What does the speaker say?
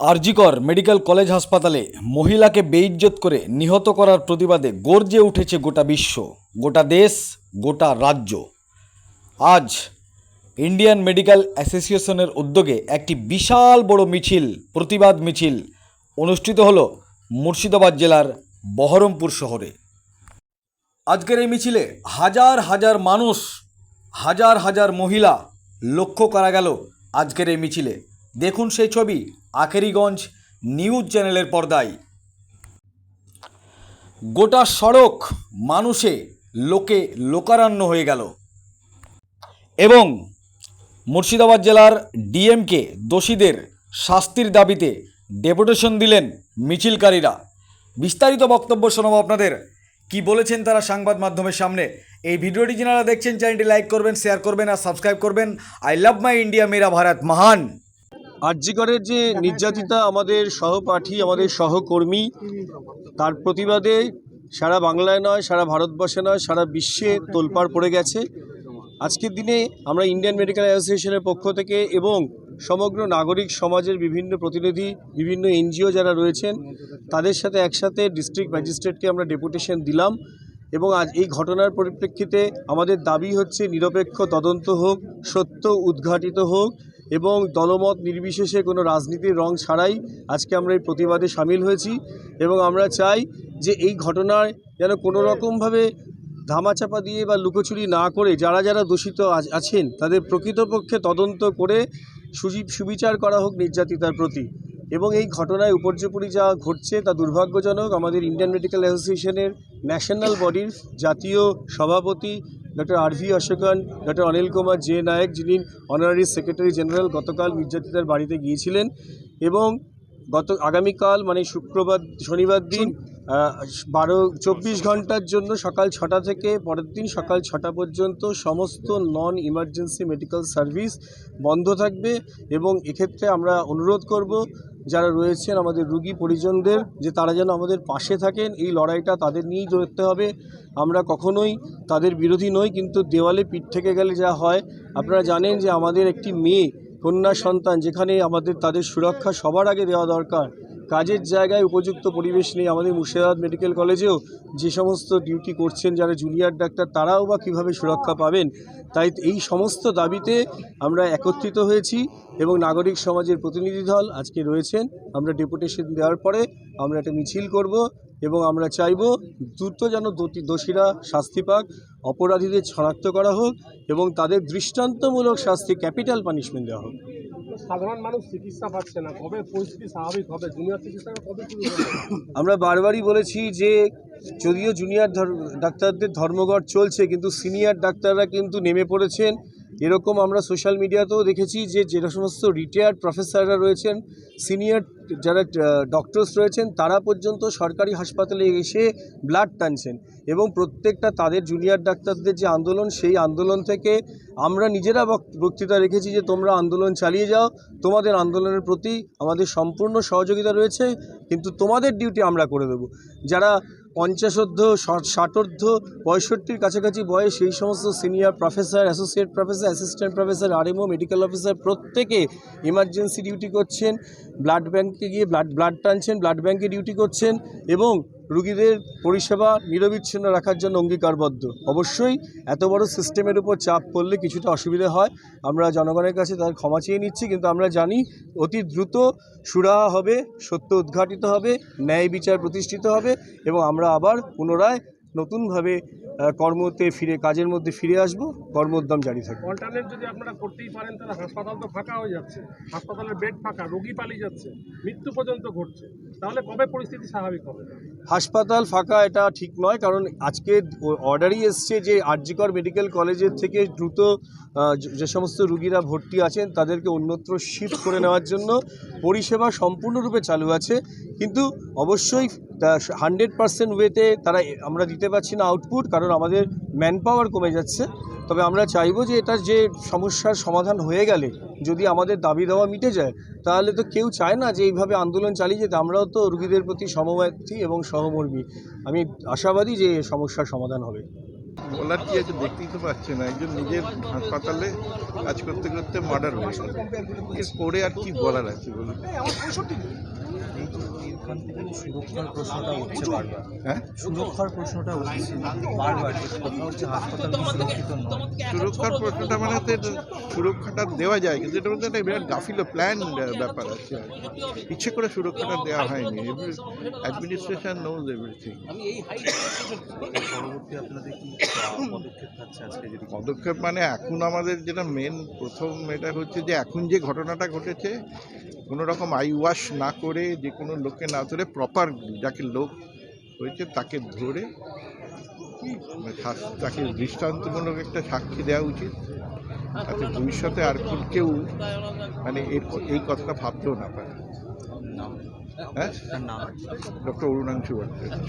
RG Kar medical college হাসপাতালে মহিলাকে বেইজ্জত করে নিহত করার প্রতিবাদে গর্জে উঠেছে গোটা বিশ্ব, গোটা দেশ, গোটা রাজ্য। আজ ইন্ডিয়ান মেডিকেল অ্যাসোসিয়েশনের উদ্যোগে একটি বিশাল বড় মিছিল, প্রতিবাদ মিছিল অনুষ্ঠিত হলো মুর্শিদাবাদ জেলার বহরমপুর শহরে। আজকের এই মিছিলে হাজার হাজার মানুষ, হাজার হাজার মহিলা লক্ষ্য করা গেল আজকের এই মিছিলে। দেখুন সেই ছবি আখেরিগঞ্জ নিউজ চ্যানেলের পর্দায়। গোটা সড়ক মানুষে লোকে লোকারণ্য হয়ে গেল এবং মুর্শিদাবাদ জেলার ডিএমকে দোষীদের শাস্তির দাবিতে ডেপুটেশন দিলেন মিছিলকারীরা। বিস্তারিত বক্তব্য শোনাবো আপনাদের, কি বলেছেন তারা সংবাদ মাধ্যমের সামনে। এই ভিডিওটি যারা দেখছেন চ্যানেলটি লাইক করবেন, শেয়ার করবেন আর সাবস্ক্রাইব করবেন। আই লাভ মাই ইন্ডিয়া, মেরা ভারত মহান। আরজিকরের যে নির্যাতিতা আমাদের সহপাঠী, আমাদের সহকর্মী, তার প্রতিবাদে সারা বাংলায় নয়, সারা ভারতবর্ষে নয়, সারা বিশ্বে তোলপাড় পড়ে গেছে। আজকের দিনে আমরা ইন্ডিয়ান মেডিকেল অ্যাসোসিয়েশনের পক্ষ থেকে এবং সমগ্র নাগরিক সমাজের বিভিন্ন প্রতিনিধি, বিভিন্ন এনজিও যারা রয়েছেন, তাদের সাথে একসাথে ডিস্ট্রিক্ট ম্যাজিস্ট্রেটকে আমরা ডেপুটেশন দিলাম। এবং আজ এই ঘটনার পরিপ্রেক্ষিতে আমাদের দাবি হচ্ছে নিরপেক্ষ তদন্ত হোক, সত্য উদ্ঘাটিত হোক এবং দলমত নির্বিশেষে কোনো রাজনীতির রং ছাড়াই আজকে আমরা এই প্রতিবাদে সামিল হয়েছি। এবং আমরা চাই যে এই ঘটনার যেন কোনো রকমভাবে ধামাচাপা দিয়ে বা লুকোচুরি না করে যারা যারা দোষিত আছেন তাদের প্রকৃতপক্ষে তদন্ত করে সুবিচার করা হোক নির্যাতিতার প্রতি। এবং এই ঘটনায় উপর্যুপরি যা ঘটছে তা দুর্ভাগ্যজনক। আমাদের ইন্ডিয়ান মেডিকেল অ্যাসোসিয়েশনের ন্যাশনাল বডির জাতীয় সভাপতি doctor R V Ashokan, doctor Anil Kumar J Nayak, যিনি অনারারি সেক্রেটারি জেনারেল, গতকাল নির্যাতিতার বাড়িতে গিয়েছিলেন এবং আগামীকাল মানে শনিবার দিন 24 ঘন্টার জন্য সকাল 6টা থেকে পরের দিন সকাল 6টা পর্যন্ত সমস্ত নন ইমার্জেন্সি মেডিকেল সার্ভিস বন্ধ থাকবে। এবং এক্ষেত্রে আমরা অনুরোধ করব যারা রয়েছেন আমাদের রুগী পরিজনদের যে তারা যেন আমাদের পাশে থাকেন। এই লড়াইটা তাদের নিয়েই লড়তে হবে। আমরা কখনোই তাদের বিরোধী নই, কিন্তু দেওয়ালে পিঠ থেকে গেলে যা হয়, আপনারা জানেন যে আমাদের একটি মেয়ে কন্যা সন্তান, যেখানে আমাদের তাদের সুরক্ষা সবার আগে দেওয়া দরকার। কাজের জায়গায় উপযুক্ত পরিবেশ নেই। আমাদের মুর্শিদাবাদ মেডিকেল কলেজেও যে সমস্ত ডিউটি করছেন যারা জুনিয়র ডাক্তার, তারাও বা কীভাবে সুরক্ষা পাবেন। তাই এই সমস্ত দাবিতে আমরা একত্রিত হয়েছি এবং নাগরিক সমাজের প্রতিনিধি দল আজকে রয়েছেন। আমরা ডেপুটেশন দেওয়ার পরে আমরা একটা মিছিল করব এবং আমরা চাইব দ্রুত যেন দোষীরা শাস্তি পাক, অপরাধীদের শনাক্ত করা হোক এবং তাদের দৃষ্টান্তমূলক শাস্তি, ক্যাপিটাল পানিশমেন্ট দেওয়া হোক। সাধারণ মানুষ চিকিৎসা পাচ্ছে না, কবে পরিস্থিতি স্বাভাবিক হবে? জুনিয়র চিকিৎসা কবে শুরু হবে? আমরা বারবারই বলেছি যে যদিও জুনিয়র ডাক্তারদের ধর্মঘট চলছে, কিন্তু সিনিয়র ডাক্তাররা কিন্তু নেমে পড়েছেন। এরকম আমরা সোশ্যাল মিডিয়াতেও দেখেছি যে যে সমস্ত রিটায়ার্ড প্রফেসররা রয়েছেন, সিনিয়র যারা ডক্টরস রয়েছেন, তারা পর্যন্ত সরকারি হাসপাতালে এসে ব্লাড টানছেন। এবং প্রত্যেকটা তাদের জুনিয়র ডাক্তারদের যে আন্দোলন, সেই আন্দোলন থেকে আমরা নিজেরা বক্তৃতা রেখেছি যে তোমরা আন্দোলন চালিয়ে যাও, তোমাদের আন্দোলনের প্রতি আমাদের সম্পূর্ণ সহযোগিতা রয়েছে, কিন্তু তোমাদের ডিউটি আমরা করে দেব। যারা 50ঊর্ধ্ব, 60ঊর্ধ্ব, 65-র কাছাকাছি বয়স, সেই সমস্ত senior professor, associate professor, assistant professor, RMO, medical officer প্রত্যেকে ইমার্জেন্সি ডিউটি করছেন, ব্লাড ব্যাঙ্কে গিয়ে ব্লাড টানছেন, ব্লাড ব্যাঙ্কে ডিউটি করছেন এবং রুগীদের পরিষেবা নিরবিচ্ছিন্ন রাখার জন্য অঙ্গীকারবদ্ধ। অবশ্যই এত বড় সিস্টেমের উপর চাপ পড়লে কিছুটা অসুবিধা হয়, আমরা জনগণের কাছে তার ক্ষমা চেয়ে নিচ্ছি। কিন্তু আমরা জানি অতি দ্রুত সুরাহা হবে, সত্য উদ্ঘাটিত হবে, ন্যায় বিচার প্রতিষ্ঠিত হবে এবং আমরা আবার পুনরায় নতুনভাবে কাজের মধ্যে ফিরে আসব, কর্মোদ্যম জারি থাকবে। অল্টারনেট যদি আপনারা করতেই পারেন, তাহলে হাসপাতাল তো ফাঁকা হয়ে যাচ্ছে, হাসপাতালের বেড ফাঁকা, রোগী পালিয়ে যাচ্ছে, মৃত্যু পর্যন্ত ঘটছে, তাহলে কবে পরিস্থিতি স্বাভাবিক হবে? হাসপাতাল ফাঁকা এটা ঠিক নয়, কারণ আজকে অর্ডারই এসছে যে আরজিকর মেডিকেল কলেজের থেকে দ্রুত যে সমস্ত রুগীরা ভর্তি আছেন তাদেরকে অন্যত্র শিফট করে নেওয়ার জন্য পরিষেবা সম্পূর্ণরূপে চালু আছে। কিন্তু অবশ্যই 100% ওয়েতে তারা আমরা দিতে পারছি না আউটপুট, কারণ আমাদের ম্যান পাওয়ার কমে যাচ্ছে। তবে আমরা চাইব যে এটার যে সমস্যার সমাধান হয়ে গেলে যদি আমাদের দাবি দেওয়া মিটে যায়, তাহলে তো কেউ চায় না যে এইভাবে আন্দোলন চালিয়ে যেতে। আমরাও তো রুগীদের প্রতি সমব্যথী এবং সহমর্মী। আমি আশাবাদী যে সমস্যার সমাধান হবে। বলার কি আছে, দেখতেই তো পাচ্ছেন একজন নিজের হাসপাতালে কাজ করতে করতে মার্ডার হয়েছে, এর পরে আর কি বলার আছে বলুন। সুরক্ষার প্রশ্নটা উঠছে বারবার। হ্যাঁ, সুরক্ষার প্রশ্নটা উঠছে বারবার, যে কথা হচ্ছে হাসপাতাল কি সুরক্ষিত নয়। সুরক্ষার প্রশ্নটা মানে তো সুরক্ষাটা দেওয়া যায়, কিন্তু এটার মধ্যে একটা বিরাট গাফিলো প্ল্যান ব্যাপার আছে। ইচ্ছে করে সুরক্ষাটা দেওয়া হয়নি। Administration nose everything. পরবর্তী আপনাদের কি পদক্ষেপ থাকছে আজকে যদি? পদক্ষেপ মানে এখন আমাদের যেটা মেন প্রথম এটা হচ্ছে যে এখন যে ঘটনাটা ঘটেছে কোনো রকম আই ওয়াশ না করে, যে কোনো লোককে না ধরে, প্রপার যাকে লোক হয়েছে তাকে ধরে তাকে দৃষ্টান্তমূলক একটা সাক্ষী দেওয়া উচিত, যাতে ভবিষ্যতে আর কেউ মানে এই কথাটা ভাবতেও না পারে। হ্যাঁ, নাম ডক্টর অরুণাংশু ভট্টাচার্য।